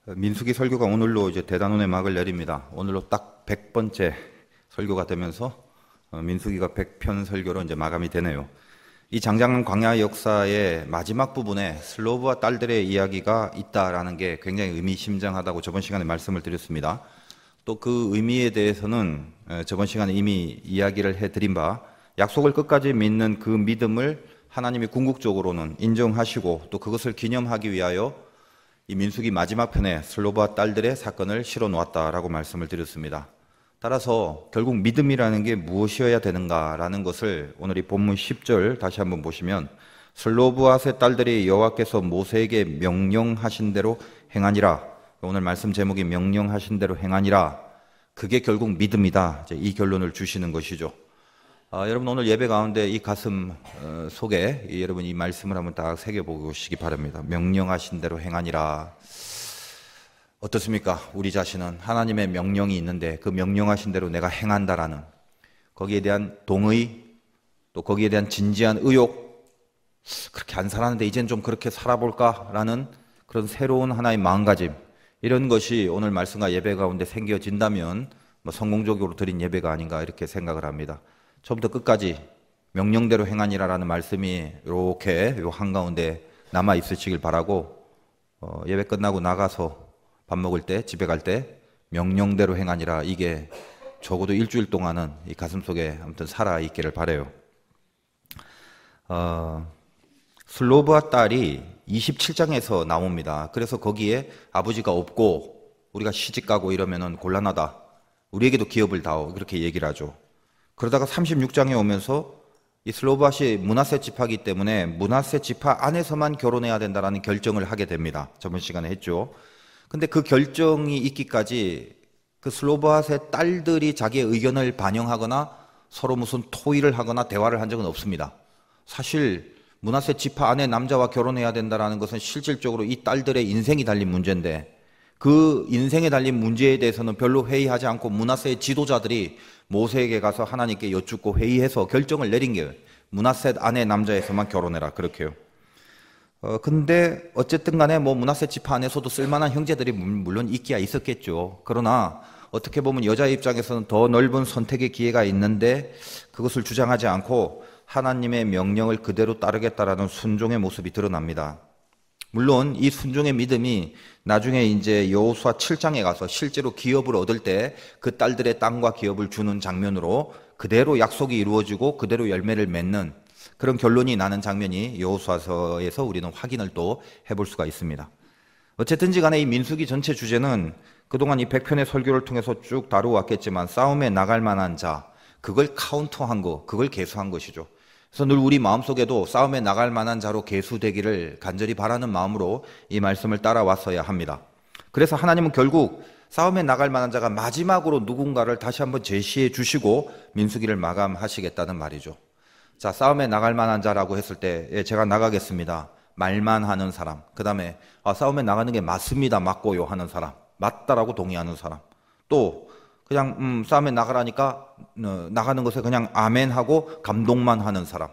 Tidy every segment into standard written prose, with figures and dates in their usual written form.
민수기 설교가 오늘로 이제 대단원의 막을 내립니다. 오늘로 딱 100번째 설교가 되면서 민수기가 100편 설교로 이제 마감이 되네요. 이 장장 광야 역사의 마지막 부분에 슬로브와 딸들의 이야기가 있다라는 게 굉장히 의미심장하다고 저번 시간에 말씀을 드렸습니다. 또 그 의미에 대해서는 저번 시간에 이미 이야기를 해드린 바 약속을 끝까지 믿는 그 믿음을 하나님이 궁극적으로는 인정하시고 또 그것을 기념하기 위하여 이 민수기 마지막 편에 슬로브와 딸들의 사건을 실어 놓았다라고 말씀을 드렸습니다. 따라서 결국 믿음이라는 게 무엇이어야 되는가라는 것을 오늘 이 본문 10절 다시 한번 보시면 슬로브와 세 딸들이 여호와께서 모세에게 명령하신 대로 행하니라. 오늘 말씀 제목이 명령하신 대로 행하니라. 그게 결국 믿음이다. 이 결론을 주시는 것이죠. 여러분 오늘 예배 가운데 이 가슴 속에 여러분 이 말씀을 한번 딱 새겨보시기 바랍니다. 명령하신 대로 행하니라. 어떻습니까? 우리 자신은 하나님의 명령이 있는데 그 명령하신 대로 내가 행한다라는 거기에 대한 동의 또 거기에 대한 진지한 의욕, 그렇게 안 살았는데 이젠 좀 그렇게 살아볼까라는 그런 새로운 하나의 마음가짐, 이런 것이 오늘 말씀과 예배 가운데 생겨진다면 성공적으로 드린 예배가 아닌가 이렇게 생각을 합니다. 처음부터 끝까지 명령대로 행하니라라는 말씀이 이렇게 요 한가운데 남아 있으시길 바라고, 예배 끝나고 나가서 밥 먹을 때 집에 갈 때 명령대로 행하니라, 이게 적어도 일주일 동안은 이 가슴속에 아무튼 살아 있기를 바라요. 슬로브와 딸이 27장에서 나옵니다. 그래서 거기에 아버지가 없고 우리가 시집가고 이러면은 곤란하다, 우리에게도 기업을 다오, 그렇게 얘기를 하죠. 그러다가 36장에 오면서 이 슬로브앗이 므낫세 지파이기 때문에 므낫세 지파 안에서만 결혼해야 된다라는 결정을 하게 됩니다. 저번 시간에 했죠. 근데 그 결정이 있기까지 그 슬로브앗의 딸들이 자기의 의견을 반영하거나 서로 무슨 토의를 하거나 대화를 한 적은 없습니다. 사실 므낫세 지파 안에 남자와 결혼해야 된다라는 것은 실질적으로 이 딸들의 인생이 달린 문제인데, 그 인생에 달린 문제에 대해서는 별로 회의하지 않고 므낫세의 지도자들이 모세에게 가서 하나님께 여쭙고 회의해서 결정을 내린 게 므낫세 안의 남자에서만 결혼해라, 그렇게요. 근데 어쨌든 간에 므낫세 지파 안에서도 쓸만한 형제들이 물론 있기야 있었겠죠. 그러나 어떻게 보면 여자의 입장에서는 더 넓은 선택의 기회가 있는데 그것을 주장하지 않고 하나님의 명령을 그대로 따르겠다라는 순종의 모습이 드러납니다. 물론 이 순종의 믿음이 나중에 이제 여호수아 7장에 가서 실제로 기업을 얻을 때 그 딸들의 땅과 기업을 주는 장면으로 그대로 약속이 이루어지고 그대로 열매를 맺는 그런 결론이 나는 장면이 여호수아서에서 우리는 확인을 또 해볼 수가 있습니다. 어쨌든지 간에 이 민수기 전체 주제는 그동안 이 100편의 설교를 통해서 쭉 다루어왔겠지만 싸움에 나갈 만한 자, 그걸 카운트한 거, 그걸 계수한 것이죠. 그래서 늘 우리 마음속에도 싸움에 나갈 만한 자로 계수되기를 간절히 바라는 마음으로 이 말씀을 따라왔어야 합니다. 그래서 하나님은 결국 싸움에 나갈 만한 자가 마지막으로 누군가를 다시 한번 제시해 주시고 민수기를 마감하시겠다는 말이죠. 자, 싸움에 나갈 만한 자라고 했을 때 제가 나가겠습니다. 말만 하는 사람, 그 다음에 싸움에 나가는 게 맞습니다, 맞고요 하는 사람, 맞다라고 동의하는 사람, 또 그냥 싸움에 나가라니까 나가는 것에 그냥 아멘하고 감동만 하는 사람,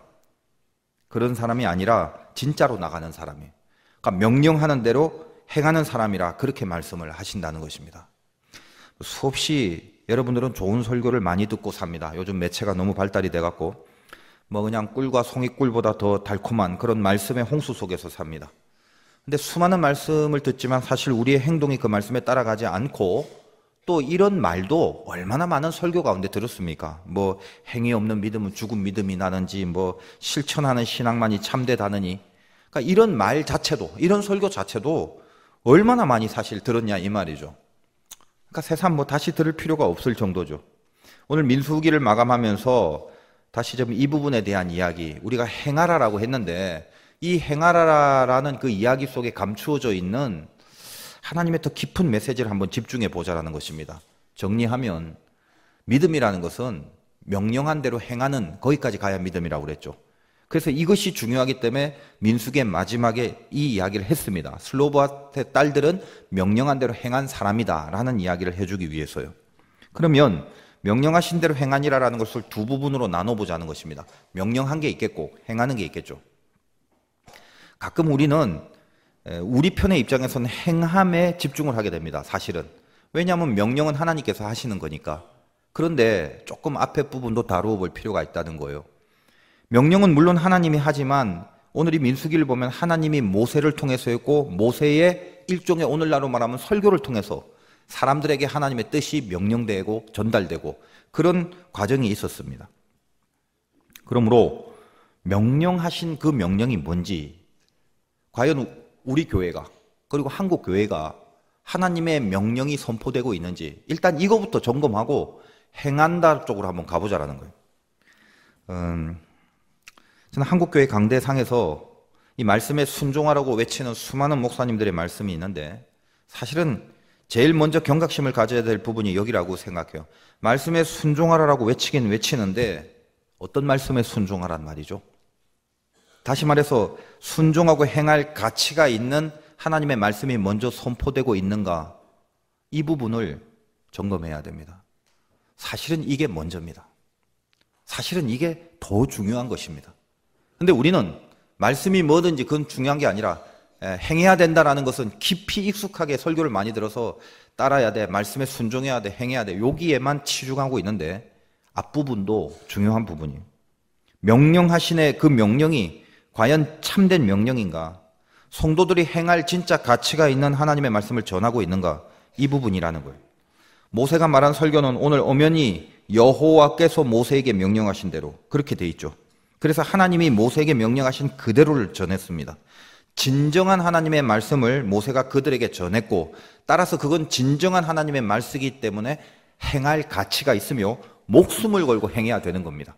그런 사람이 아니라 진짜로 나가는 사람이에요. 그러니까 명령하는 대로 행하는 사람이라 그렇게 말씀을 하신다는 것입니다. 수없이 여러분들은 좋은 설교를 많이 듣고 삽니다. 요즘 매체가 너무 발달이 돼갖고 그냥 꿀과 송이꿀보다 더 달콤한 그런 말씀의 홍수 속에서 삽니다. 근데 수많은 말씀을 듣지만 사실 우리의 행동이 그 말씀에 따라가지 않고, 또 이런 말도 얼마나 많은 설교 가운데 들었습니까? 행위 없는 믿음은 죽은 믿음이 나는지, 실천하는 신앙만이 참되다느니, 그러니까 이런 말 자체도, 이런 설교 자체도 얼마나 많이 사실 들었냐 이 말이죠. 그러니까 세상 다시 들을 필요가 없을 정도죠. 오늘 민수기를 마감하면서 다시 좀 이 부분에 대한 이야기, 우리가 행하라라고 했는데 이 행하라라는 그 이야기 속에 감추어져 있는 하나님의 더 깊은 메시지를 한번 집중해 보자라는 것입니다. 정리하면 믿음이라는 것은 명령한 대로 행하는, 거기까지 가야 믿음이라고 그랬죠. 그래서 이것이 중요하기 때문에 민수기의 마지막에 이 이야기를 했습니다. 슬로브앗의 딸들은 명령한 대로 행한 사람이다 라는 이야기를 해주기 위해서요. 그러면 명령하신 대로 행하니라라는 것을 두 부분으로 나눠보자는 것입니다. 명령한 게 있겠고 행하는 게 있겠죠. 가끔 우리는 우리 편의 입장에서는 행함에 집중을 하게 됩니다. 사실은. 왜냐하면 명령은 하나님께서 하시는 거니까. 그런데 조금 앞에 부분도 다루어 볼 필요가 있다는 거예요. 명령은 물론 하나님이 하지만 오늘 이 민수기를 보면 하나님이 모세를 통해서 했고 모세의 일종의 오늘날로 말하면 설교를 통해서 사람들에게 하나님의 뜻이 명령되고 전달되고 그런 과정이 있었습니다. 그러므로 명령하신 그 명령이 뭔지 과연 우리 교회가 그리고 한국 교회가 하나님의 명령이 선포되고 있는지 일단 이거부터 점검하고 행한다 쪽으로 한번 가보자라는 거예요. 저는 한국교회 강대상에서 이 말씀에 순종하라고 외치는 수많은 목사님들의 말씀이 있는데 사실은 제일 먼저 경각심을 가져야 될 부분이 여기라고 생각해요. 말씀에 순종하라고 외치긴 외치는데 어떤 말씀에 순종하란 말이죠? 다시 말해서 순종하고 행할 가치가 있는 하나님의 말씀이 먼저 선포되고 있는가? 이 부분을 점검해야 됩니다. 사실은 이게 먼저입니다. 사실은 이게 더 중요한 것입니다. 근데 우리는 말씀이 뭐든지 그건 중요한 게 아니라 행해야 된다라는 것은 깊이 익숙하게 설교를 많이 들어서 따라야 돼, 말씀에 순종해야 돼, 행해야 돼 여기에만 치중하고 있는데 앞부분도 중요한 부분이에요. 명령하신의 그 명령이 과연 참된 명령인가? 성도들이 행할 진짜 가치가 있는 하나님의 말씀을 전하고 있는가? 이 부분이라는 거예요. 모세가 말한 설교는 오늘 엄연히 여호와께서 모세에게 명령하신 대로 그렇게 돼 있죠. 그래서 하나님이 모세에게 명령하신 그대로를 전했습니다. 진정한 하나님의 말씀을 모세가 그들에게 전했고 따라서 그건 진정한 하나님의 말씀이기 때문에 행할 가치가 있으며 목숨을 걸고 행해야 되는 겁니다.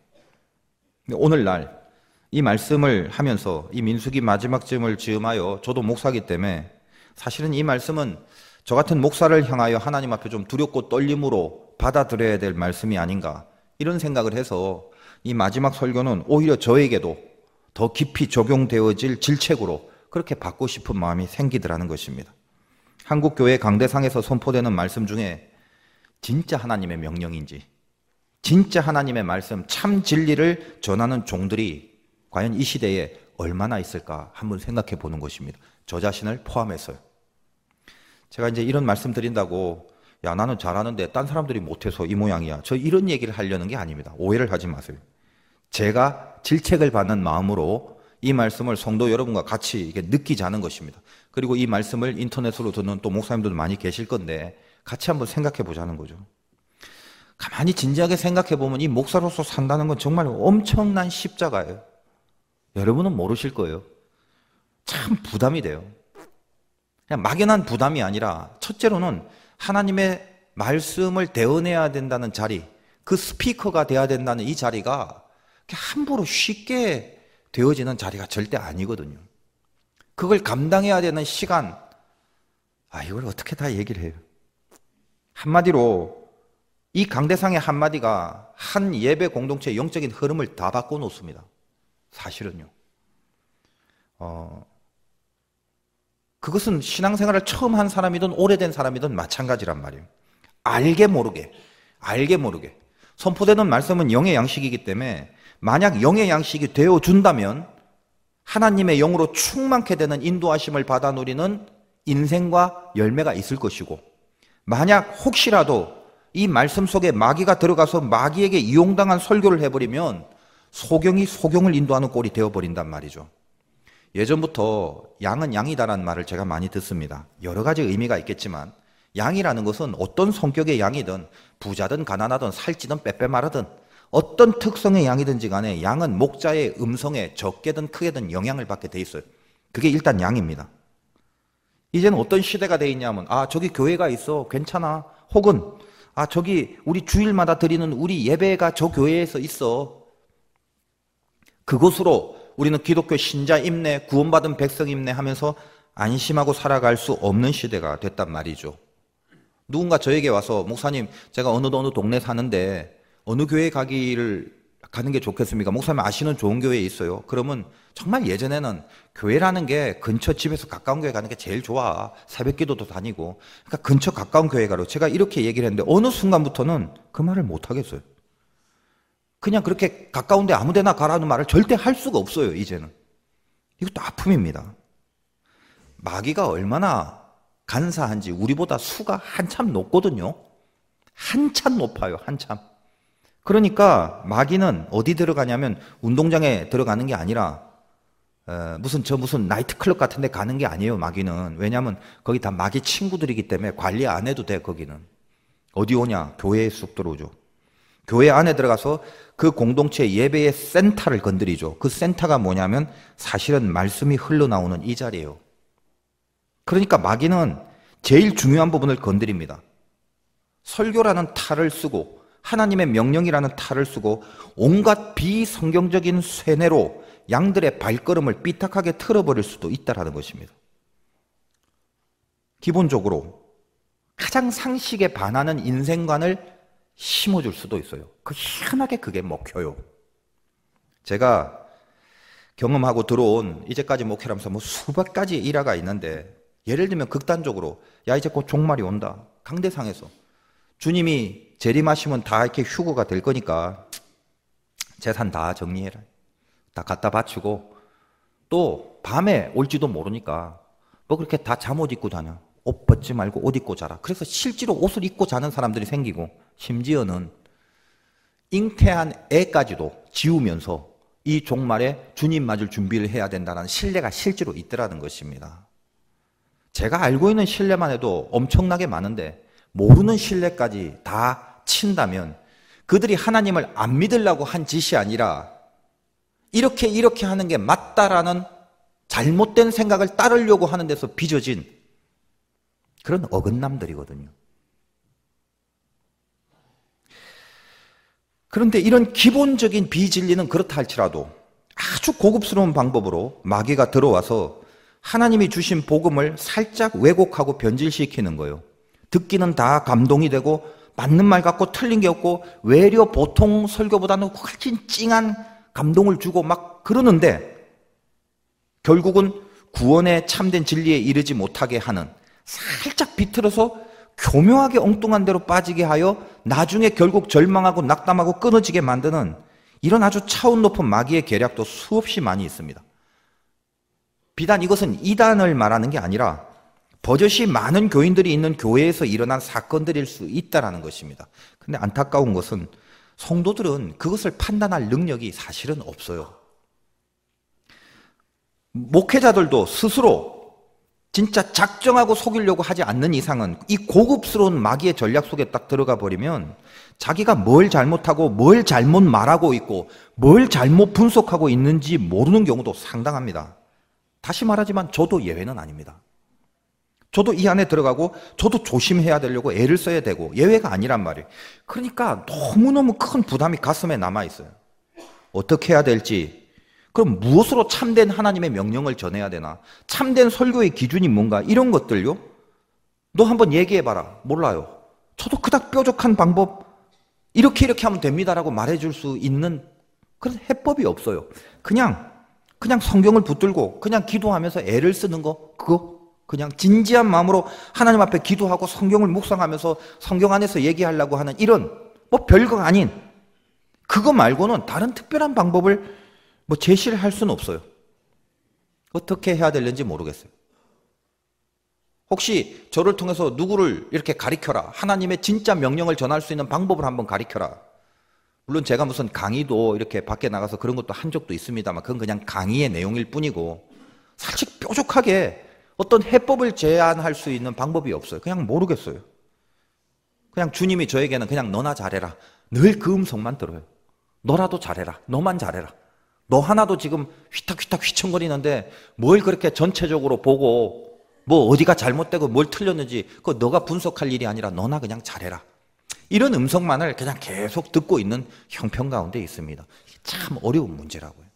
오늘날 이 말씀을 하면서 이 민수기 마지막 쯤을 즈음하여 저도 목사이기 때문에 사실은 이 말씀은 저 같은 목사를 향하여 하나님 앞에 좀 두렵고 떨림으로 받아들여야 될 말씀이 아닌가 이런 생각을 해서 이 마지막 설교는 오히려 저에게도 더 깊이 적용되어질 질책으로 그렇게 받고 싶은 마음이 생기더라는 것입니다. 한국교회 강대상에서 선포되는 말씀 중에 진짜 하나님의 명령인지 진짜 하나님의 말씀 참 진리를 전하는 종들이 과연 이 시대에 얼마나 있을까 한번 생각해 보는 것입니다. 저 자신을 포함해서요. 제가 이제 이런 말씀 드린다고 야 나는 잘하는데 딴 사람들이 못해서 이 모양이야. 저 이런 얘기를 하려는 게 아닙니다. 오해를 하지 마세요. 제가 질책을 받는 마음으로 이 말씀을 성도 여러분과 같이 이렇게 느끼자는 것입니다. 그리고 이 말씀을 인터넷으로 듣는 또 목사님들도 많이 계실 건데 같이 한번 생각해 보자는 거죠. 가만히 진지하게 생각해 보면 이 목사로서 산다는 건 정말 엄청난 십자가예요. 여러분은 모르실 거예요. 참 부담이 돼요. 그냥 막연한 부담이 아니라 첫째로는 하나님의 말씀을 대언해야 된다는 자리, 그 스피커가 돼야 된다는 이 자리가 함부로 쉽게 되어지는 자리가 절대 아니거든요. 그걸 감당해야 되는 시간, 이걸 어떻게 다 얘기를 해요? 한마디로 이 강대상의 한마디가 한 예배 공동체의 영적인 흐름을 다 바꿔놓습니다. 사실은요. 그것은 신앙생활을 처음 한 사람이든 오래된 사람이든 마찬가지란 말이에요. 알게 모르게 선포되는 말씀은 영의 양식이기 때문에 만약 영의 양식이 되어준다면 하나님의 영으로 충만케 되는 인도하심을 받아 누리는 인생과 열매가 있을 것이고 만약 혹시라도 이 말씀 속에 마귀가 들어가서 마귀에게 이용당한 설교를 해버리면 소경이 소경을 인도하는 꼴이 되어버린단 말이죠. 예전부터 양은 양이다라는 말을 제가 많이 듣습니다. 여러 가지 의미가 있겠지만 양이라는 것은 어떤 성격의 양이든 부자든 가난하든 살찌든 빼빼마르든 어떤 특성의 양이든지 간에 양은 목자의 음성에 적게든 크게든 영향을 받게 돼 있어요. 그게 일단 양입니다. 이제는 어떤 시대가 돼 있냐면 저기 교회가 있어 괜찮아 혹은 저기 우리 주일마다 드리는 우리 예배가 저 교회에서 있어 그것으로 우리는 기독교 신자 임내 구원받은 백성 임내 하면서 안심하고 살아갈 수 없는 시대가 됐단 말이죠. 누군가 저에게 와서 목사님 제가 어느 동네 사는데 어느 교회 가는 게 좋겠습니까? 목사님 아시는 좋은 교회에 있어요. 그러면 정말 예전에는 교회라는 게 근처 집에서 가까운 교회 가는 게 제일 좋아. 새벽 기도도 다니고. 그러니까 근처 가까운 교회 가라고 제가 이렇게 얘기를 했는데 어느 순간부터는 그 말을 못 하겠어요. 그냥 그렇게 가까운데 아무 데나 가라는 말을 절대 할 수가 없어요. 이제는. 이것도 아픔입니다. 마귀가 얼마나 간사한지 우리보다 수가 한참 높거든요. 한참 높아요, 한참. 그러니까 마귀는 어디 들어가냐면 운동장에 들어가는 게 아니라 무슨 나이트클럽 같은 데 가는 게 아니에요, 마귀는. 왜냐하면 거기 다 마귀 친구들이기 때문에 관리 안 해도 돼, 거기는. 어디 오냐? 교회에 쑥 들어오죠. 교회 안에 들어가서 그 공동체 예배의 센터를 건드리죠. 그 센터가 뭐냐면 사실은 말씀이 흘러나오는 이 자리예요. 그러니까 마귀는 제일 중요한 부분을 건드립니다. 설교라는 탈을 쓰고 하나님의 명령이라는 탈을 쓰고 온갖 비성경적인 쇠뇌로 양들의 발걸음을 삐딱하게 틀어버릴 수도 있다는 것입니다. 기본적으로 가장 상식에 반하는 인생관을 심어줄 수도 있어요. 희한하게 그게 먹혀요. 제가 경험하고 들어온 이제까지 목회를 하면서 수백 가지 일화가 있는데, 예를 들면 극단적으로 야 이제 곧 종말이 온다. 강대상에서 주님이 재림하시면 다 이렇게 휴거가 될 거니까 재산 다 정리해라. 다 갖다 바치고 또 밤에 올지도 모르니까 뭐 그렇게 다 잠옷 입고 다녀. 옷 벗지 말고 옷 입고 자라. 그래서 실제로 옷을 입고 자는 사람들이 생기고, 심지어는 잉태한 애까지도 지우면서 이 종말에 주님 맞을 준비를 해야 된다는 신뢰가 실제로 있더라는 것입니다. 제가 알고 있는 신뢰만 해도 엄청나게 많은데 모르는 신뢰까지 다 친다면 그들이 하나님을 안 믿으려고 한 짓이 아니라 이렇게 하는 게 맞다라는 잘못된 생각을 따르려고 하는 데서 빚어진 그런 어긋남들이거든요. 그런데 이런 기본적인 비진리는 그렇다 할지라도 아주 고급스러운 방법으로 마귀가 들어와서 하나님이 주신 복음을 살짝 왜곡하고 변질시키는 거예요. 듣기는 다 감동이 되고 맞는 말 같고 틀린 게 없고 외려 보통 설교보다는 훨씬 찡한 감동을 주고 막 그러는데 결국은 구원의 참된 진리에 이르지 못하게 하는, 살짝 비틀어서 교묘하게 엉뚱한 데로 빠지게 하여 나중에 결국 절망하고 낙담하고 끊어지게 만드는 이런 아주 차원 높은 마귀의 계략도 수없이 많이 있습니다. 비단 이것은 이단을 말하는 게 아니라 버젓이 많은 교인들이 있는 교회에서 일어난 사건들일 수 있다는 것입니다. 근데 안타까운 것은 성도들은 그것을 판단할 능력이 사실은 없어요. 목회자들도 스스로 진짜 작정하고 속이려고 하지 않는 이상은 이 고급스러운 마귀의 전략 속에 딱 들어가 버리면 자기가 뭘 잘못하고 뭘 잘못 말하고 있고 뭘 잘못 분석하고 있는지 모르는 경우도 상당합니다. 다시 말하지만 저도 예외는 아닙니다. 저도 이 안에 들어가고 저도 조심해야 되려고 애를 써야 되고 예외가 아니란 말이에요. 그러니까 너무너무 큰 부담이 가슴에 남아있어요. 어떻게 해야 될지, 그럼 무엇으로 참된 하나님의 명령을 전해야 되나, 참된 설교의 기준이 뭔가, 이런 것들요. 너 한번 얘기해봐라. 몰라요. 저도 그닥 뾰족한 방법 이렇게 하면 됩니다라고 말해줄 수 있는 그런 해법이 없어요. 그냥 성경을 붙들고 그냥 기도하면서 애를 쓰는 거, 그거 그냥 진지한 마음으로 하나님 앞에 기도하고 성경을 묵상하면서 성경 안에서 얘기하려고 하는 이런 뭐 별거 아닌 그거 말고는 다른 특별한 방법을 뭐 제시를 할 수는 없어요. 어떻게 해야 되는지 모르겠어요. 혹시 저를 통해서 누구를 이렇게 가리켜라, 하나님의 진짜 명령을 전할 수 있는 방법을 한번 가리켜라. 물론 제가 무슨 강의도 이렇게 밖에 나가서 그런 것도 한 적도 있습니다만 그건 그냥 강의의 내용일 뿐이고 사실 뾰족하게 어떤 해법을 제안할 수 있는 방법이 없어요. 그냥 모르겠어요. 그냥 주님이 저에게는 그냥 너나 잘해라, 늘 그 음성만 들어요. 너라도 잘해라, 너만 잘해라. 너 하나도 지금 휘탁휘탁 휘청거리는데 뭘 그렇게 전체적으로 보고 뭐 어디가 잘못되고 뭘 틀렸는지 그거 너가 분석할 일이 아니라 너나 그냥 잘해라. 이런 음성만을 그냥 계속 듣고 있는 형편 가운데 있습니다. 참 어려운 문제라고요.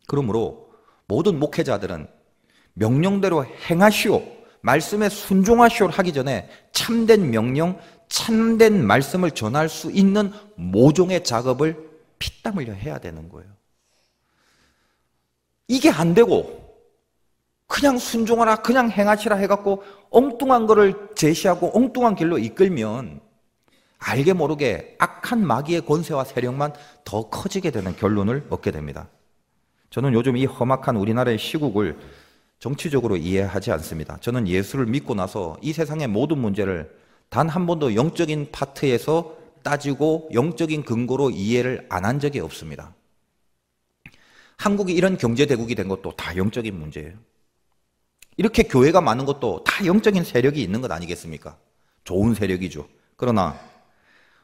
그러므로 모든 목회자들은 명령대로 행하시오, 말씀에 순종하시오를 하기 전에 참된 명령, 참된 말씀을 전할 수 있는 모종의 작업을 피땀 흘려 해야 되는 거예요. 이게 안 되고 그냥 순종하라, 그냥 행하시라 해갖고 엉뚱한 거를 제시하고 엉뚱한 길로 이끌면 알게 모르게 악한 마귀의 권세와 세력만 더 커지게 되는 결론을 얻게 됩니다. 저는 요즘 이 험악한 우리나라의 시국을 정치적으로 이해하지 않습니다. 저는 예수를 믿고 나서 이 세상의 모든 문제를 단 한 번도 영적인 파트에서 따지고 영적인 근거로 이해를 안 한 적이 없습니다. 한국이 이런 경제대국이 된 것도 다 영적인 문제예요. 이렇게 교회가 많은 것도 다 영적인 세력이 있는 것 아니겠습니까? 좋은 세력이죠. 그러나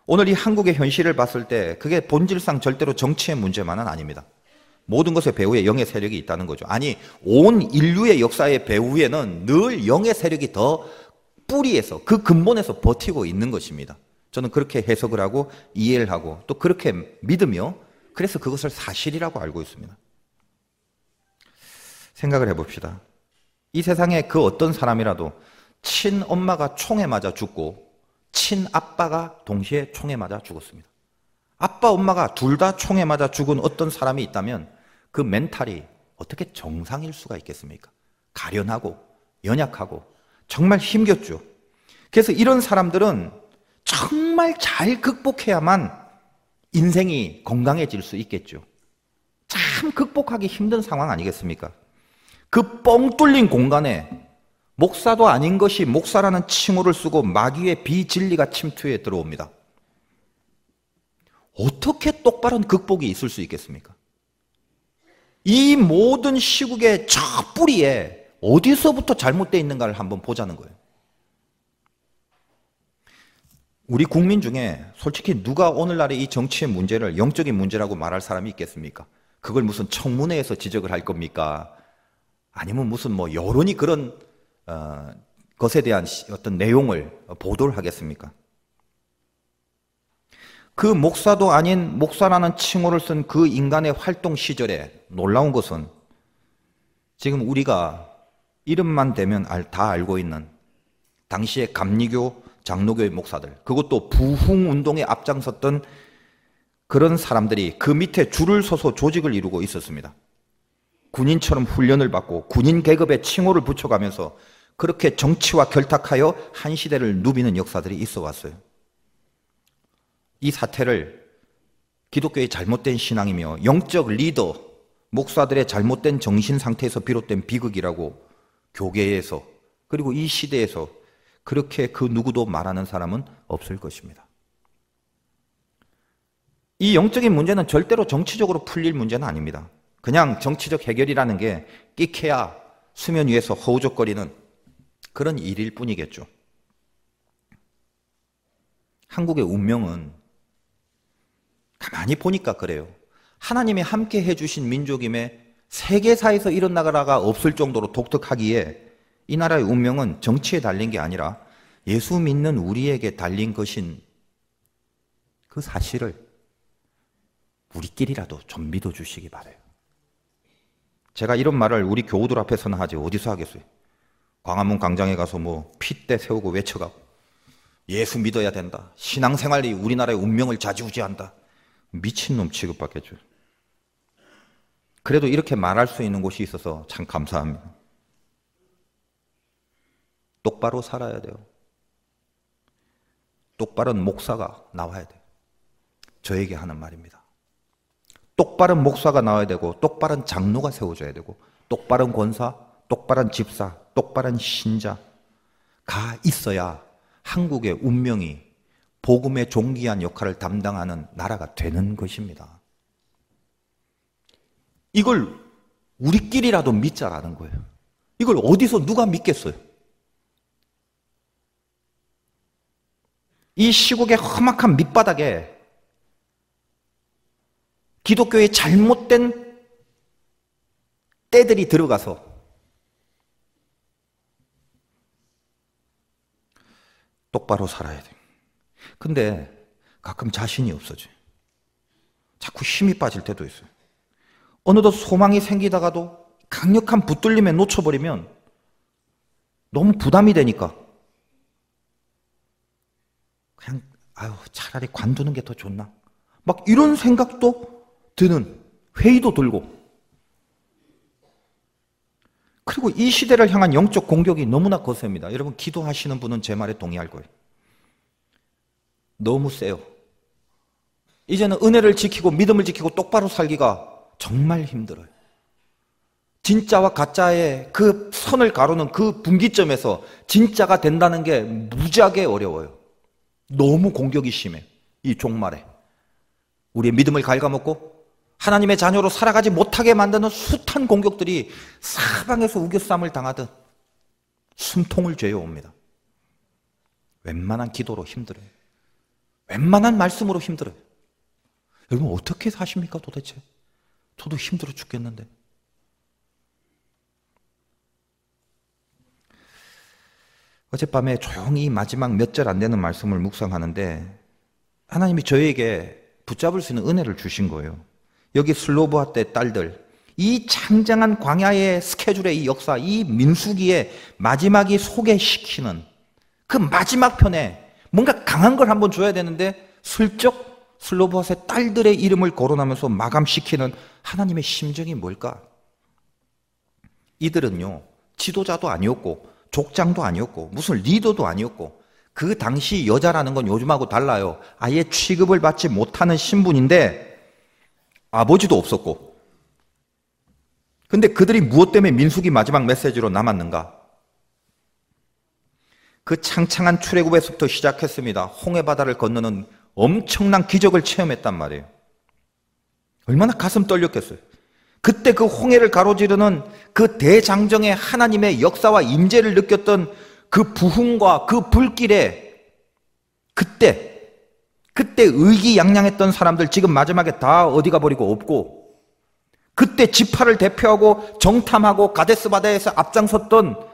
오늘 이 한국의 현실을 봤을 때 그게 본질상 절대로 정치의 문제만은 아닙니다. 모든 것의 배후에 영의 세력이 있다는 거죠. 아니, 온 인류의 역사의 배후에는 늘 영의 세력이 더 뿌리에서, 그 근본에서 버티고 있는 것입니다. 저는 그렇게 해석을 하고 이해를 하고 또 그렇게 믿으며 그래서 그것을 사실이라고 알고 있습니다. 생각을 해봅시다. 이 세상에 그 어떤 사람이라도 친엄마가 총에 맞아 죽고 친아빠가 동시에 총에 맞아 죽었습니다. 아빠, 엄마가 둘 다 총에 맞아 죽은 어떤 사람이 있다면 그 멘탈이 어떻게 정상일 수가 있겠습니까? 가련하고 연약하고 정말 힘겹죠. 그래서 이런 사람들은 정말 잘 극복해야만 인생이 건강해질 수 있겠죠. 참 극복하기 힘든 상황 아니겠습니까? 그 뻥 뚫린 공간에 목사도 아닌 것이 목사라는 칭호를 쓰고 마귀의 비진리가 침투해 들어옵니다. 어떻게 똑바른 극복이 있을 수 있겠습니까? 이 모든 시국의 저 뿌리에 어디서부터 잘못되어 있는가를 한번 보자는 거예요. 우리 국민 중에 솔직히 누가 오늘날의 이 정치의 문제를 영적인 문제라고 말할 사람이 있겠습니까? 그걸 무슨 청문회에서 지적을 할 겁니까? 아니면 무슨 뭐 여론이 그런 것에 대한 어떤 내용을 보도를 하겠습니까? 그 목사도 아닌 목사라는 칭호를 쓴 그 인간의 활동 시절에 놀라운 것은 지금 우리가 이름만 대면 다 알고 있는 당시의 감리교, 장로교의 목사들, 그것도 부흥운동에 앞장섰던 그런 사람들이 그 밑에 줄을 서서 조직을 이루고 있었습니다. 군인처럼 훈련을 받고 군인 계급에 칭호를 붙여가면서 그렇게 정치와 결탁하여 한 시대를 누비는 역사들이 있어 왔어요. 이 사태를 기독교의 잘못된 신앙이며 영적 리더, 목사들의 잘못된 정신 상태에서 비롯된 비극이라고 교계에서 그리고 이 시대에서 그렇게 그 누구도 말하는 사람은 없을 것입니다. 이 영적인 문제는 절대로 정치적으로 풀릴 문제는 아닙니다. 그냥 정치적 해결이라는 게 끼케야 수면 위에서 허우적거리는 그런 일일 뿐이겠죠. 한국의 운명은 가만히 보니까 그래요. 하나님이 함께 해주신 민족임에 세계사에서 이런 나라가 없을 정도로 독특하기에 이 나라의 운명은 정치에 달린 게 아니라 예수 믿는 우리에게 달린 것인 그 사실을 우리끼리라도 좀 믿어주시기 바라요. 제가 이런 말을 우리 교우들 앞에서는 하지 어디서 하겠어요? 광화문 광장에 가서 뭐 핏대 세우고 외쳐가고 예수 믿어야 된다. 신앙생활이 우리나라의 운명을 좌지우지한다. 미친놈 취급받겠죠. 그래도 이렇게 말할 수 있는 곳이 있어서 참 감사합니다. 똑바로 살아야 돼요. 똑바른 목사가 나와야 돼요. 저에게 하는 말입니다. 똑바른 목사가 나와야 되고 똑바른 장로가 세워져야 되고 똑바른 권사, 똑바른 집사, 똑바른 신자가 있어야 한국의 운명이 복음의 존귀한 역할을 담당하는 나라가 되는 것입니다. 이걸 우리끼리라도 믿자라는 거예요. 이걸 어디서 누가 믿겠어요? 이 시국의 험악한 밑바닥에 기독교의 잘못된 때들이 들어가서 똑바로 살아야 돼요. 근데 가끔 자신이 없어져요. 자꾸 힘이 빠질 때도 있어요. 어느덧 소망이 생기다가도 강력한 붙들림에 놓쳐버리면 너무 부담이 되니까 그냥 차라리 관두는 게 더 좋나? 막 이런 생각도 드는, 회의도 들고. 그리고 이 시대를 향한 영적 공격이 너무나 거셉니다. 여러분 기도하시는 분은 제 말에 동의할 거예요. 너무 세요. 이제는 은혜를 지키고 믿음을 지키고 똑바로 살기가 정말 힘들어요. 진짜와 가짜의 그 선을 가르는 그 분기점에서 진짜가 된다는 게 무지하게 어려워요. 너무 공격이 심해. 이 종말에 우리의 믿음을 갉아먹고 하나님의 자녀로 살아가지 못하게 만드는 숱한 공격들이 사방에서 우겨쌈을 당하듯 숨통을 죄어옵니다. 웬만한 기도로 힘들어요. 웬만한 말씀으로 힘들어요. 여러분 어떻게 사십니까 도대체? 저도 힘들어 죽겠는데. 어젯밤에 조용히 마지막 몇 절 안 되는 말씀을 묵상하는데 하나님이 저에게 붙잡을 수 있는 은혜를 주신 거예요. 여기 슬로보아 때 딸들, 이 창장한 광야의 스케줄의 이 역사, 이 민수기의 마지막이 소개시키는 그 마지막 편에 뭔가 강한 걸 한번 줘야 되는데 슬쩍 슬로보아의 딸들의 이름을 거론하면서 마감시키는 하나님의 심정이 뭘까? 이들은요, 지도자도 아니었고 족장도 아니었고 무슨 리더도 아니었고 그 당시 여자라는 건 요즘하고 달라요. 아예 취급을 받지 못하는 신분인데 아버지도 없었고. 근데 그들이 무엇 때문에 민수기 마지막 메시지로 남았는가? 그 창창한 출애굽에서부터 시작했습니다. 홍해바다를 건너는 엄청난 기적을 체험했단 말이에요. 얼마나 가슴 떨렸겠어요. 그때 그 홍해를 가로지르는 그 대장정의 하나님의 역사와 임재를 느꼈던 그 부흥과 그 불길에 그때 의기양양했던 사람들 지금 마지막에 다 어디 가버리고 없고, 그때 지파를 대표하고 정탐하고 가데스 바다에서 앞장섰던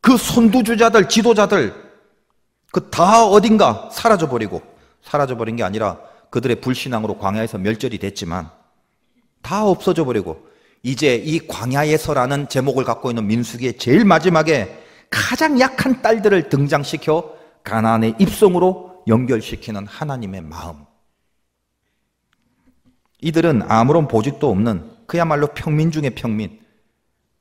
그 선두주자들, 지도자들 그 다 어딘가 사라져버린 게 아니라 그들의 불신앙으로 광야에서 멸절이 됐지만 다 없어져 버리고, 이제 이 광야에서라는 제목을 갖고 있는 민수기의 제일 마지막에 가장 약한 딸들을 등장시켜 가나안의 입성으로 연결시키는 하나님의 마음. 이들은 아무런 보직도 없는 그야말로 평민 중의 평민,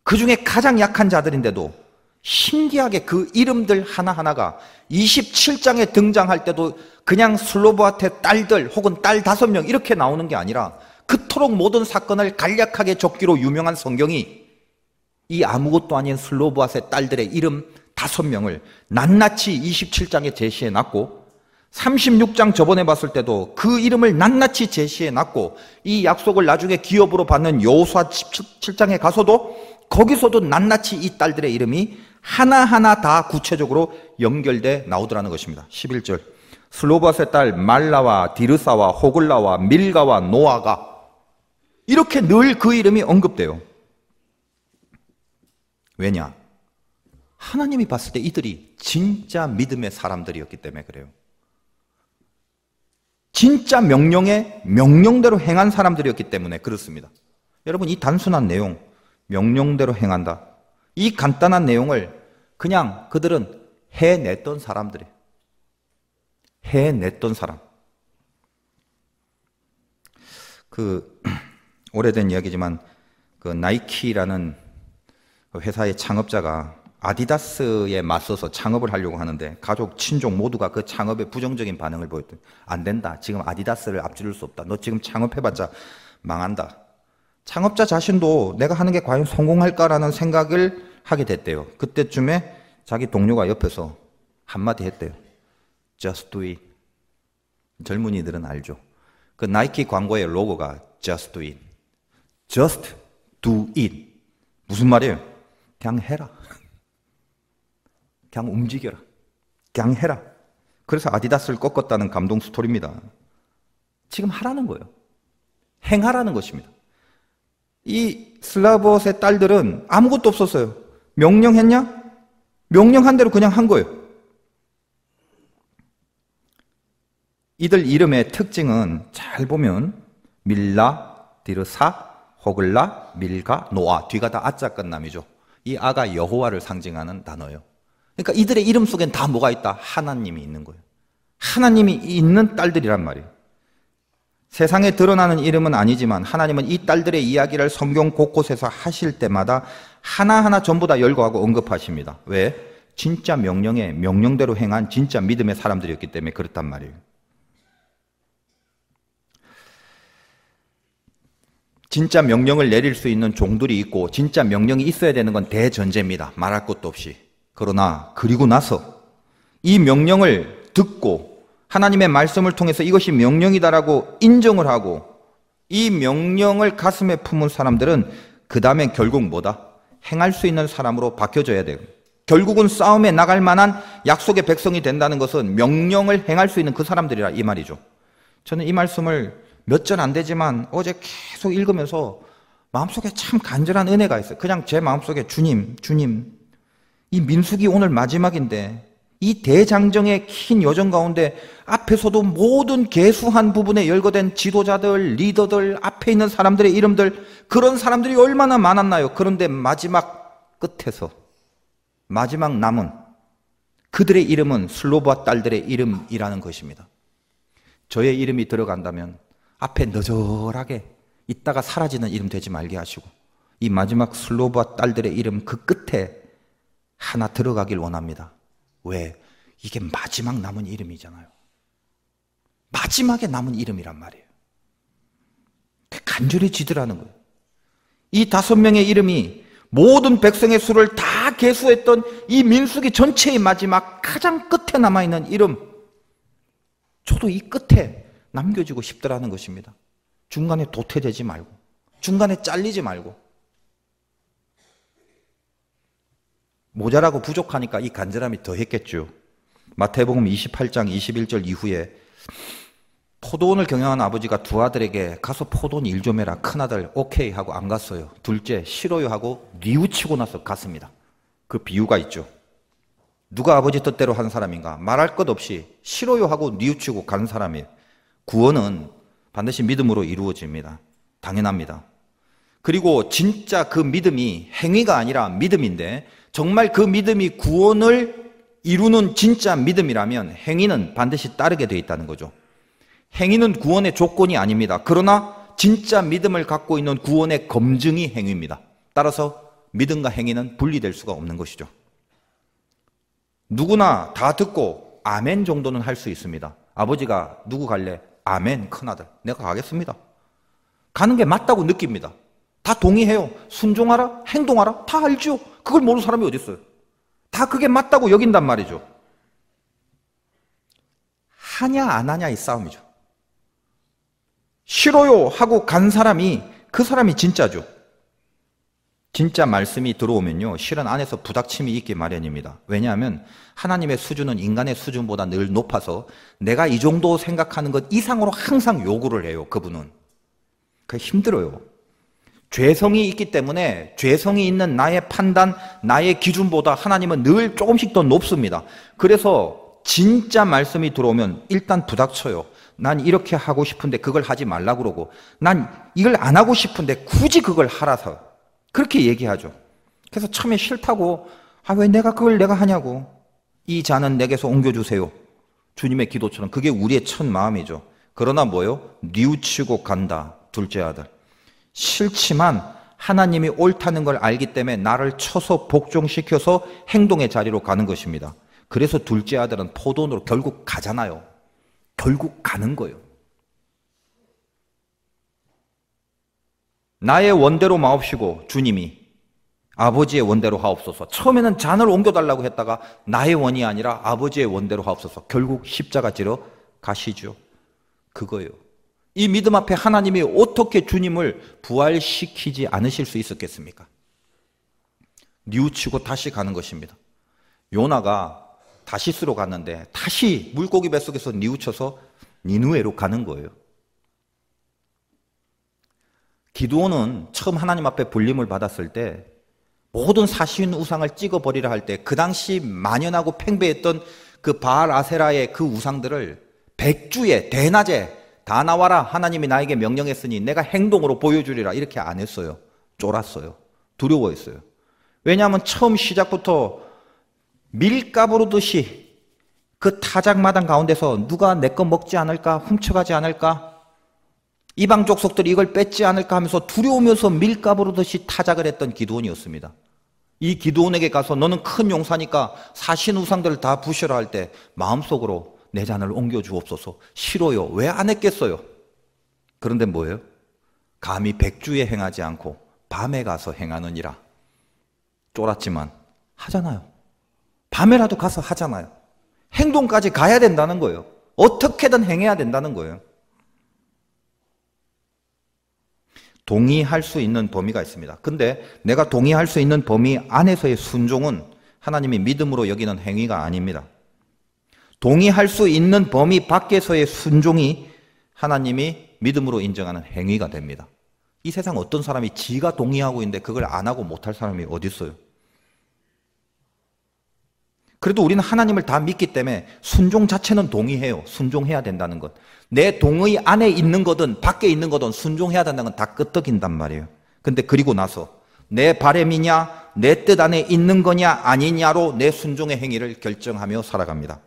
그 중에 가장 약한 자들인데도 신기하게 그 이름들 하나하나가 27장에 등장할 때도 그냥 슬로보아테 딸들 혹은 딸 5명 이렇게 나오는 게 아니라 그토록 모든 사건을 간략하게 적기로 유명한 성경이 이 아무것도 아닌 슬로보아의 딸들의 이름 5명을 낱낱이 27장에 제시해 놨고, 36장 저번에 봤을 때도 그 이름을 낱낱이 제시해 놨고, 이 약속을 나중에 기업으로 받는 여호수아 17장에 가서도 거기서도 낱낱이 이 딸들의 이름이 하나하나 다 구체적으로 연결돼 나오더라는 것입니다. 11절 슬로바스의 딸 말라와 디르사와 호글라와 밀가와 노아가, 이렇게 늘 그 이름이 언급돼요. 왜냐? 하나님이 봤을 때 이들이 진짜 믿음의 사람들이었기 때문에 그래요. 진짜 명령대로 행한 사람들이었기 때문에 그렇습니다. 여러분, 이 단순한 내용, 명령대로 행한다, 이 간단한 내용을 그냥 그들은 해냈던 사람들이에요. 해냈던 사람. 오래된 이야기지만 그 나이키라는 회사의 창업자가 아디다스에 맞서서 창업을 하려고 하는데 가족, 친족 모두가 그 창업에 부정적인 반응을 보였더니 안 된다. 지금 아디다스를 앞지를 수 없다. 너 지금 창업해봤자 망한다. 창업자 자신도 내가 하는 게 과연 성공할까라는 생각을 하게 됐대요. 그때쯤에 자기 동료가 옆에서 한마디 했대요. Just do it. 젊은이들은 알죠. 그 나이키 광고의 로고가 Just do it. Just do it. 무슨 말이에요? 그냥 해라. 그냥 움직여라. 그냥 해라. 그래서 아디다스를 꺾었다는 감동 스토리입니다. 지금 하라는 거예요. 행하라는 것입니다. 이 슬라봇의 딸들은 아무것도 없었어요. 명령했냐? 명령한 대로 그냥 한 거예요. 이들 이름의 특징은 잘 보면 밀라, 디르사, 호글라, 밀가, 노아, 뒤가 다 아자 끝남이죠. 이 아가 여호와를 상징하는 단어예요. 그러니까 이들의 이름 속엔 다 뭐가 있다? 하나님이 있는 거예요. 하나님이 있는 딸들이란 말이에요. 세상에 드러나는 이름은 아니지만 하나님은 이 딸들의 이야기를 성경 곳곳에서 하실 때마다 하나하나 전부 다 열거하고 언급하십니다. 왜? 진짜 명령에 명령대로 행한 진짜 믿음의 사람들이었기 때문에 그렇단 말이에요. 진짜 명령을 내릴 수 있는 종들이 있고 진짜 명령이 있어야 되는 건 대전제입니다. 말할 것도 없이. 그러나 그리고 나서 이 명령을 듣고 하나님의 말씀을 통해서 이것이 명령이다라고 인정을 하고 이 명령을 가슴에 품은 사람들은 그 다음에 결국 뭐다? 행할 수 있는 사람으로 바뀌어져야 돼요. 결국은 싸움에 나갈 만한 약속의 백성이 된다는 것은 명령을 행할 수 있는 그 사람들이라 이 말이죠. 저는 이 말씀을 몇 절 안 되지만 어제 계속 읽으면서 마음속에 참 간절한 은혜가 있어요. 그냥 제 마음속에 주님, 이 민수기 오늘 마지막인데 이 대장정의 긴 여정 가운데 앞에서도 모든 계수한 부분에 열거된 지도자들, 리더들, 앞에 있는 사람들의 이름들, 그런 사람들이 얼마나 많았나요? 그런데 마지막 끝에서 마지막 남은 그들의 이름은 슬로바 딸들의 이름이라는 것입니다. 저의 이름이 들어간다면 앞에 너절하게 있다가 사라지는 이름 되지 말게 하시고 이 마지막 슬로바 딸들의 이름 그 끝에 하나 들어가길 원합니다. 왜? 이게 마지막 남은 이름이잖아요. 마지막에 남은 이름이란 말이에요. 간절히 지더라는 거예요. 이 5명의 이름이 모든 백성의 수를 다 계수했던 이 민수기 전체의 마지막 가장 끝에 남아있는 이름, 저도 이 끝에 남겨지고 싶더라는 것입니다. 중간에 도태되지 말고, 중간에 잘리지 말고. 모자라고 부족하니까 이 간절함이 더 했겠죠. 마태복음 28장 21절 이후에 포도원을 경영하는 아버지가 두 아들에게 가서 포도원 일 좀 해라. 큰아들 오케이 하고 안 갔어요. 둘째 싫어요 하고 뉘우치고 나서 갔습니다. 그 비유가 있죠. 누가 아버지 뜻대로 한 사람인가? 말할 것 없이 싫어요 하고 뉘우치고 간 사람이에요. 구원은 반드시 믿음으로 이루어집니다. 당연합니다. 그리고 진짜 그 믿음이 행위가 아니라 믿음인데 정말 그 믿음이 구원을 이루는 진짜 믿음이라면 행위는 반드시 따르게 되어 있다는 거죠. 행위는 구원의 조건이 아닙니다. 그러나 진짜 믿음을 갖고 있는 구원의 검증이 행위입니다. 따라서 믿음과 행위는 분리될 수가 없는 것이죠. 누구나 다 듣고 아멘 정도는 할 수 있습니다. 아버지가 누구 갈래? 아멘 큰아들 내가 가겠습니다. 가는 게 맞다고 느낍니다. 다 동의해요. 순종하라, 행동하라 다 알죠. 그걸 모르는 사람이 어디 있어요. 다 그게 맞다고 여긴단 말이죠. 하냐 안 하냐 이 싸움이죠. 싫어요 하고 간 사람이 그 사람이 진짜죠. 진짜 말씀이 들어오면요 실은 안에서 부닥침이 있기 마련입니다. 왜냐하면 하나님의 수준은 인간의 수준보다 늘 높아서 내가 이 정도 생각하는 것 이상으로 항상 요구를 해요. 그분은. 그게 힘들어요. 죄성이 있기 때문에 죄성이 있는 나의 판단, 나의 기준보다 하나님은 늘 조금씩 더 높습니다. 그래서 진짜 말씀이 들어오면 일단 부닥쳐요. 난 이렇게 하고 싶은데 그걸 하지 말라 그러고 난 이걸 안 하고 싶은데 굳이 그걸 하라서 그렇게 얘기하죠. 그래서 처음에 싫다고 왜 그걸 내가 하냐고 이 잔은 내게서 옮겨주세요. 주님의 기도처럼 그게 우리의 첫 마음이죠. 그러나 뭐요? 뉘우치고 간다. 둘째 아들. 싫지만 하나님이 옳다는 걸 알기 때문에 나를 쳐서 복종시켜서 행동의 자리로 가는 것입니다. 그래서 둘째 아들은 포도원으로 결국 가잖아요. 결국 가는 거예요. 나의 원대로 마옵시고 주님이 아버지의 원대로 하옵소서. 처음에는 잔을 옮겨달라고 했다가 나의 원이 아니라 아버지의 원대로 하옵소서. 결국 십자가 지러 가시죠. 그거예요. 이 믿음 앞에 하나님이 어떻게 주님을 부활시키지 않으실 수 있었겠습니까? 뉘우치고 다시 가는 것입니다. 요나가 다시스로 갔는데 다시 물고기 뱃속에서 뉘우쳐서 니누에로 가는 거예요. 기드온은 처음 하나님 앞에 불림을 받았을 때 모든 사신 우상을 찍어버리라 할 때 그 당시 만연하고 팽배했던 그 바알 아세라의 그 우상들을 백주에 대낮에 다 나와라 하나님이 나에게 명령했으니 내가 행동으로 보여주리라 이렇게 안 했어요. 쫄았어요. 두려워했어요. 왜냐하면 처음 시작부터 밀가부르듯이 그 타작마당 가운데서 누가 내 거 먹지 않을까 훔쳐가지 않을까 이방 족속들이 이걸 뺏지 않을까 하면서 두려우면서 밀가부르듯이 타작을 했던 기드온이었습니다. 이 기드온에게 가서 너는 큰 용사니까 사신 우상들을 다 부셔라 할 때 마음속으로 내 잔을 옮겨주옵소서. 싫어요. 왜 안 했겠어요? 그런데 뭐예요? 감히 백주에 행하지 않고 밤에 가서 행하느니라. 쫄았지만 하잖아요. 밤에라도 가서 하잖아요. 행동까지 가야 된다는 거예요. 어떻게든 행해야 된다는 거예요. 동의할 수 있는 범위가 있습니다. 근데 내가 동의할 수 있는 범위 안에서의 순종은 하나님이 믿음으로 여기는 행위가 아닙니다. 동의할 수 있는 범위 밖에서의 순종이 하나님이 믿음으로 인정하는 행위가 됩니다. 이 세상 어떤 사람이 지가 동의하고 있는데 그걸 안 하고 못할 사람이 어디 있어요? 그래도 우리는 하나님을 다 믿기 때문에 순종 자체는 동의해요. 순종해야 된다는 것. 내 동의 안에 있는 거든 밖에 있는 거든 순종해야 된다는 건 다 끄떡인단 말이에요. 근데 그리고 나서 내 바람이냐 내 뜻 안에 있는 거냐 아니냐로 내 순종의 행위를 결정하며 살아갑니다.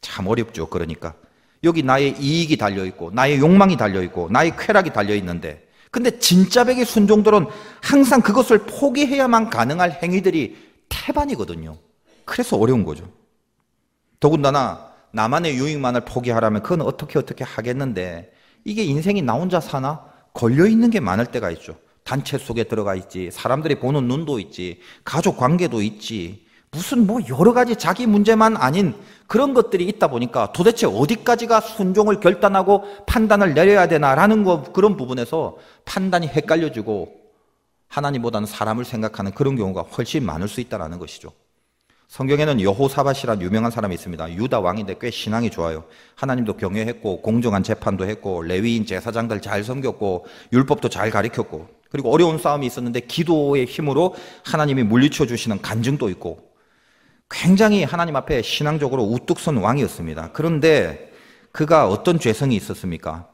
참 어렵죠. 그러니까 여기 나의 이익이 달려있고 나의 욕망이 달려있고 나의 쾌락이 달려있는데 근데 진짜 백의 순종들은 항상 그것을 포기해야만 가능할 행위들이 태반이거든요. 그래서 어려운 거죠. 더군다나 나만의 유익만을 포기하라면 그건 어떻게 하겠는데 이게 인생이 나 혼자 사나? 걸려있는 게 많을 때가 있죠. 단체 속에 들어가 있지, 사람들이 보는 눈도 있지, 가족 관계도 있지, 무슨 뭐 여러 가지 자기 문제만 아닌 그런 것들이 있다 보니까 도대체 어디까지가 순종을 결단하고 판단을 내려야 되나라는 그런 부분에서 판단이 헷갈려지고 하나님보다는 사람을 생각하는 그런 경우가 훨씬 많을 수 있다는 것이죠. 성경에는 여호사밧이라는 유명한 사람이 있습니다. 유다 왕인데 꽤 신앙이 좋아요. 하나님도 경외했고 공정한 재판도 했고 레위인 제사장들 잘 섬겼고 율법도 잘 가르쳤고 그리고 어려운 싸움이 있었는데 기도의 힘으로 하나님이 물리쳐 주시는 간증도 있고 굉장히 하나님 앞에 신앙적으로 우뚝 선 왕이었습니다. 그런데 그가 어떤 죄성이 있었습니까?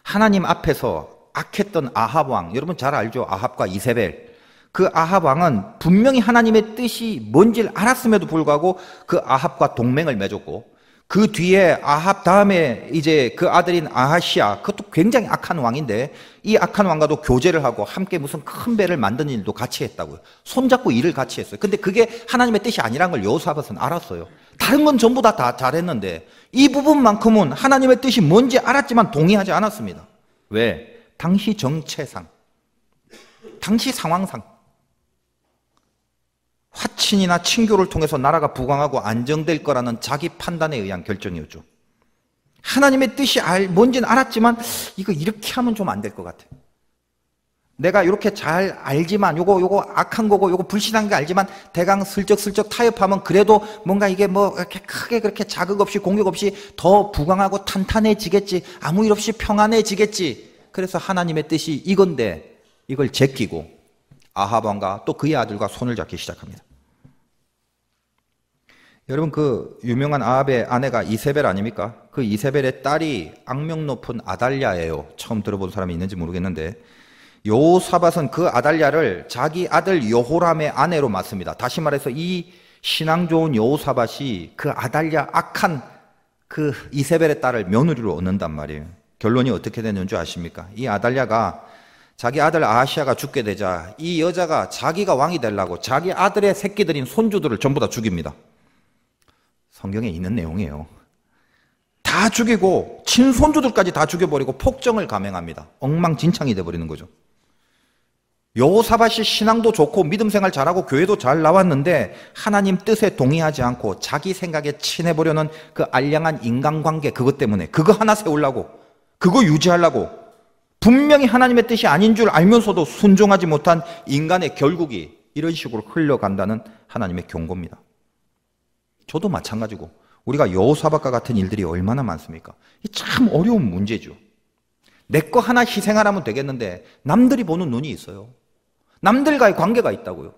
하나님 앞에서 악했던 아합 왕, 여러분 잘 알죠? 아합과 이세벨. 그 아합 왕은 분명히 하나님의 뜻이 뭔지를 알았음에도 불구하고 그 아합과 동맹을 맺었고 그 뒤에 아합 다음에 이제 그 아들인 아하시아, 그것도 굉장히 악한 왕인데 이 악한 왕과도 교제를 하고 함께 무슨 큰 배를 만드는 일도 같이 했다고요. 손잡고 일을 같이 했어요. 근데 그게 하나님의 뜻이 아니라는 걸 여호사밧은 알았어요. 다른 건 전부 다 잘했는데 이 부분만큼은 하나님의 뜻이 뭔지 알았지만 동의하지 않았습니다. 왜? 당시 정체상, 당시 상황상 화친이나 친교를 통해서 나라가 부강하고 안정될 거라는 자기 판단에 의한 결정이었죠. 하나님의 뜻이 뭔지는 알았지만 이거 이렇게 하면 좀 안 될 것 같아. 내가 이렇게 잘 알지만 요거 악한 거고 요거 불신한 게 알지만 대강 슬쩍슬쩍 타협하면 그래도 뭔가 이게 뭐 이렇게 크게 그렇게 자극 없이 공격 없이 더 부강하고 탄탄해지겠지. 아무 일 없이 평안해지겠지. 그래서 하나님의 뜻이 이건데 이걸 제끼고 아합 왕과 또 그의 아들과 손을 잡기 시작합니다. 여러분 그 유명한 아합의 아내가 이세벨 아닙니까? 그 이세벨의 딸이 악명 높은 아달랴예요. 처음 들어본 사람이 있는지 모르겠는데 여호사밧은 그 아달랴를 자기 아들 여호람의 아내로 맞습니다. 다시 말해서 이 신앙 좋은 여호사밧이 그 아달랴 악한 그 이세벨의 딸을 며느리로 얻는단 말이에요. 결론이 어떻게 되는 줄 아십니까? 이 아달랴가 자기 아들 아하시아가 죽게 되자 이 여자가 자기가 왕이 되려고 자기 아들의 새끼들인 손주들을 전부 다 죽입니다. 성경에 있는 내용이에요. 다 죽이고 친손주들까지 다 죽여버리고 폭정을 감행합니다. 엉망진창이 돼버리는 거죠. 여호사밧이 신앙도 좋고 믿음 생활 잘하고 교회도 잘 나왔는데 하나님 뜻에 동의하지 않고 자기 생각에 친해보려는 그 알량한 인간관계 그것 때문에 그거 하나 세우려고 그거 유지하려고 분명히 하나님의 뜻이 아닌 줄 알면서도 순종하지 못한 인간의 결국이 이런 식으로 흘러간다는 하나님의 경고입니다. 저도 마찬가지고 우리가 여호사밧과 같은 일들이 얼마나 많습니까? 참 어려운 문제죠. 내 거 하나 희생하라면 되겠는데 남들이 보는 눈이 있어요. 남들과의 관계가 있다고요.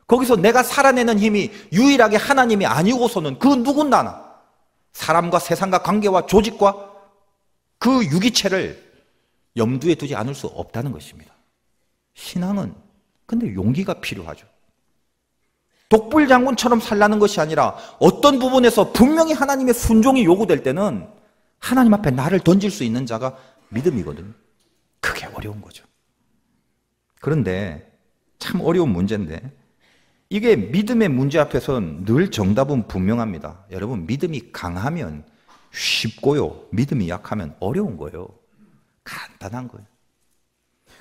거기서 내가 살아내는 힘이 유일하게 하나님이 아니고서는 그 누군가나 사람과 세상과 관계와 조직과 그 유기체를 염두에 두지 않을 수 없다는 것입니다. 신앙은 근데 용기가 필요하죠. 독불장군처럼 살라는 것이 아니라 어떤 부분에서 분명히 하나님의 순종이 요구될 때는 하나님 앞에 나를 던질 수 있는 자가 믿음이거든요. 그게 어려운 거죠. 그런데 참 어려운 문제인데 이게 믿음의 문제 앞에서는 늘 정답은 분명합니다. 여러분 믿음이 강하면 쉽고요. 믿음이 약하면 어려운 거예요. 간단한 거예요.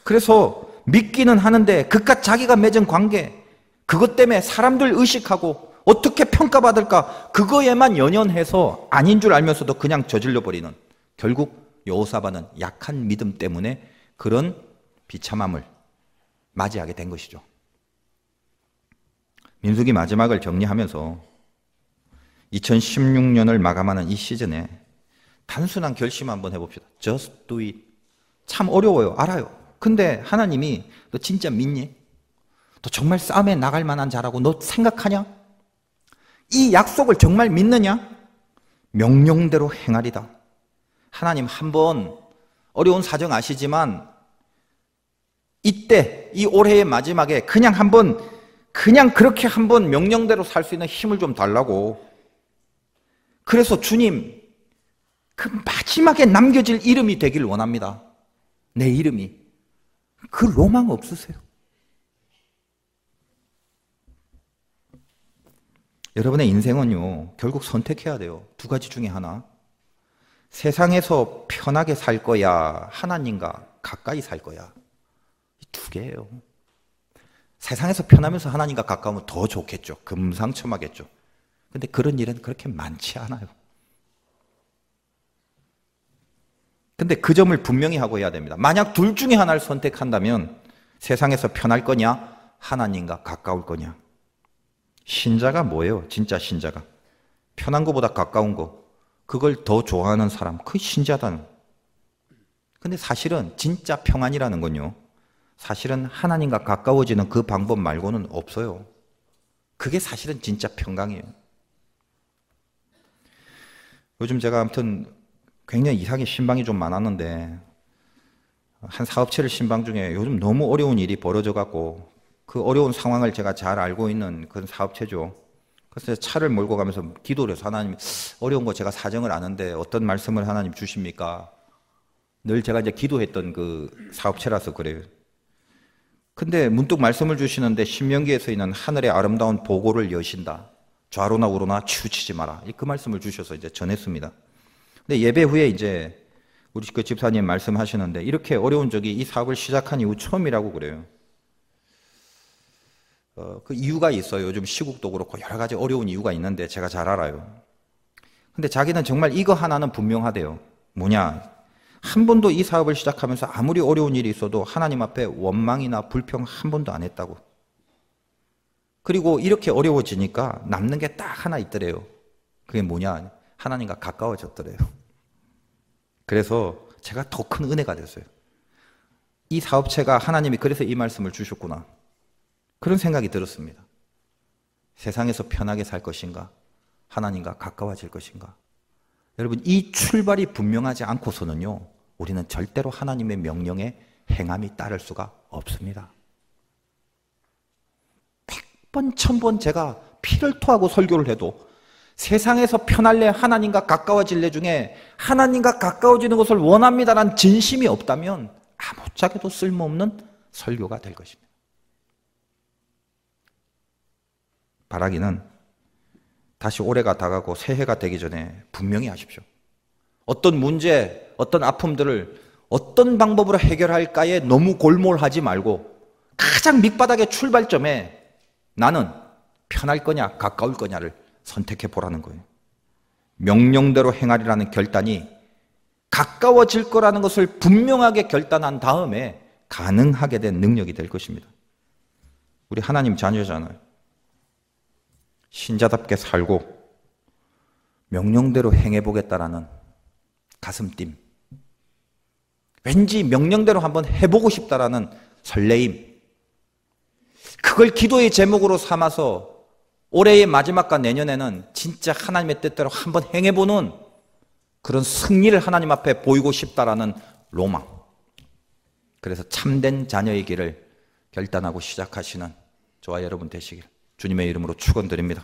그래서 믿기는 하는데 그깟 자기가 맺은 관계, 그것 때문에 사람들 의식하고 어떻게 평가받을까, 그거에만 연연해서 아닌 줄 알면서도 그냥 저질러 버리는, 결국 여호사밧은 약한 믿음 때문에 그런 비참함을 맞이하게 된 것이죠. 민수기 마지막을 정리하면서 2016년을 마감하는 이 시즌에 단순한 결심 한번 해봅시다. Just do it. 참 어려워요. 알아요. 근데 하나님이 너 진짜 믿니? 너 정말 싸움에 나갈 만한 자라고 너 생각하냐? 이 약속을 정말 믿느냐? 명령대로 행하리다. 하나님 한번 어려운 사정 아시지만 이때 이 올해의 마지막에 그냥 그렇게 한번 명령대로 살 수 있는 힘을 좀 달라고. 그래서 주님, 그 마지막에 남겨질 이름이 되길 원합니다. 내 이름이. 그 로망 없으세요? 여러분의 인생은요, 결국 선택해야 돼요. 두 가지 중에 하나. 세상에서 편하게 살 거야, 하나님과 가까이 살 거야. 이 두 개예요. 세상에서 편하면서 하나님과 가까우면 더 좋겠죠. 금상첨화겠죠. 근데 그런 일은 그렇게 많지 않아요. 근데 그 점을 분명히 하고 해야 됩니다. 만약 둘 중에 하나를 선택한다면 세상에서 편할 거냐, 하나님과 가까울 거냐. 신자가 뭐예요? 진짜 신자가. 편한 것보다 가까운 거, 그걸 더 좋아하는 사람, 그게 신자다는. 근데 사실은 진짜 평안이라는 건요, 사실은 하나님과 가까워지는 그 방법 말고는 없어요. 그게 사실은 진짜 평강이에요. 요즘 제가 아무튼 굉장히 이상하게 신방이 좀 많았는데, 한 사업체를 신방 중에 요즘 너무 어려운 일이 벌어져 갖고 그 어려운 상황을 제가 잘 알고 있는 그런 사업체죠. 그래서 차를 몰고 가면서 기도를 해서, 하나님, 어려운 거 제가 사정을 아는데 어떤 말씀을 하나님 주십니까? 늘 제가 이제 기도했던 그 사업체라서 그래요. 근데 문득 말씀을 주시는데 신명기에서 있는 하늘의 아름다운 보고를 여신다. 좌로나 우로나 치우치지 마라. 그 말씀을 주셔서 이제 전했습니다. 근데 예배 후에 이제 우리 그 집사님 말씀하시는데, 이렇게 어려운 적이 이 사업을 시작한 이후 처음이라고 그래요. 그 이유가 있어요. 요즘 시국도 그렇고 여러 가지 어려운 이유가 있는데 제가 잘 알아요. 근데 자기는 정말 이거 하나는 분명하대요. 뭐냐? 한 번도 이 사업을 시작하면서 아무리 어려운 일이 있어도 하나님 앞에 원망이나 불평 한 번도 안 했다고. 그리고 이렇게 어려워지니까 남는 게 딱 하나 있더래요. 그게 뭐냐? 하나님과 가까워졌더래요. 그래서 제가 더 큰 은혜가 됐어요. 이 사업체가 하나님이 그래서 이 말씀을 주셨구나, 그런 생각이 들었습니다. 세상에서 편하게 살 것인가, 하나님과 가까워질 것인가. 여러분, 이 출발이 분명하지 않고서는요, 우리는 절대로 하나님의 명령에 행함이 따를 수가 없습니다. 100번, 1000번 제가 피를 토하고 설교를 해도 세상에서 편할래, 하나님과 가까워질래 중에 하나님과 가까워지는 것을 원합니다라는 진심이 없다면 아무짝에도 쓸모없는 설교가 될 것입니다. 바라기는 다시 올해가 다가고 새해가 되기 전에 분명히 하십시오. 어떤 문제, 어떤 아픔들을 어떤 방법으로 해결할까에 너무 골몰하지 말고 가장 밑바닥의 출발점에 나는 편할 거냐 가까울 거냐를 선택해 보라는 거예요. 명령대로 행하리라는 결단이 가까워질 거라는 것을 분명하게 결단한 다음에 가능하게 된 능력이 될 것입니다. 우리 하나님 자녀잖아요. 신자답게 살고 명령대로 행해보겠다라는 가슴팀, 왠지 명령대로 한번 해보고 싶다라는 설레임, 그걸 기도의 제목으로 삼아서 올해의 마지막과 내년에는 진짜 하나님의 뜻대로 한번 행해보는 그런 승리를 하나님 앞에 보이고 싶다라는 로망, 그래서 참된 자녀의 길을 결단하고 시작하시는 저와 여러분 되시길 주님의 이름으로 축원드립니다.